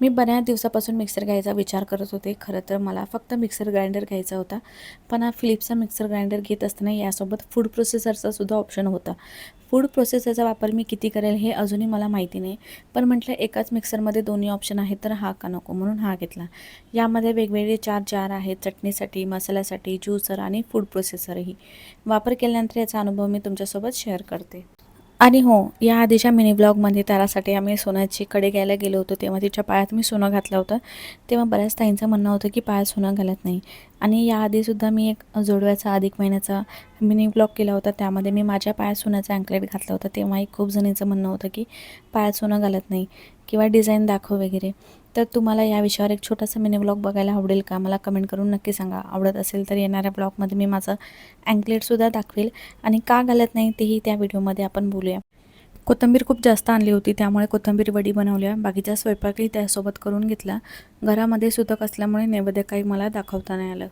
मी बऱ्याच दिवसापासून मिक्सर घ्यायचा विचार करत होते. खरं तर मला फक्त मिक्सर ग्राइंडर घ्यायचा होता. पण हा फिलिप्सचा मिक्सर ग्राइंडर घेत असताना यासोबत फूड प्रोसेसरचा सुद्धा ऑप्शन होता. फूड प्रोसेसरचा वापर मी किती करेल हे अजूनही मला माहिती नाही. पण म्हटलं एकाच मिक्सरमध्ये दोन्ही ऑप्शन आहेत तर हा का नको, म्हणून हा घेतला. यामध्ये वेगवेगळे 4 जार आहेत, चटणीसाठी, मसाल्यासाठी, ज्यूसर आणि फूड प्रोसेसरही. वापर केल्यानंतर याचा अनुभव मी तुमच्यासोबत शेअर करते. आणि हो, या आधीच्या मिनी ब्लॉगमध्ये त्यासाठी आम्ही सोन्याची कडे घ्यायला गेलो होतो, तेव्हा तिच्या पायात मी सोनं घातलं होतं. तेव्हा बऱ्याच ताईंचं म्हणणं होतं की पायात सोनं घालत नाही. आणि याआधीसुद्धा मी एक जोडव्याचा अधिक महिन्याचा मिनी ब्लॉग केला होता, त्यामध्ये मी माझ्या पायात सोन्याचा अँकलेट घातला होता. तेव्हाही खूप जणींचं म्हणणं होतं की पायात सोनं घालत नाही किंवा डिझाईन दाखव वगैरे. तर तुम्हाला या विषयावर एक छोटासा मिनी ब्लॉग बघायला आवडेल का? मला कमेंट करून नक्की सांगा. आवडत असेल तर येणाऱ्या ब्लॉगमध्ये मी माझं अँकलेटसुद्धा दाखवेल आणि का घालत नाही तेही त्या व्हिडिओमध्ये आपण बोलूया. कोथिंबीर खूप जास्त आणली होती, त्यामुळे कोथिंबीर वडी बनवल्या. बाकीचा स्वयंपाकही त्यासोबत करून घेतला. घरामध्ये सुतक असल्यामुळे नैवेद्य काही मला दाखवता नाही आलं.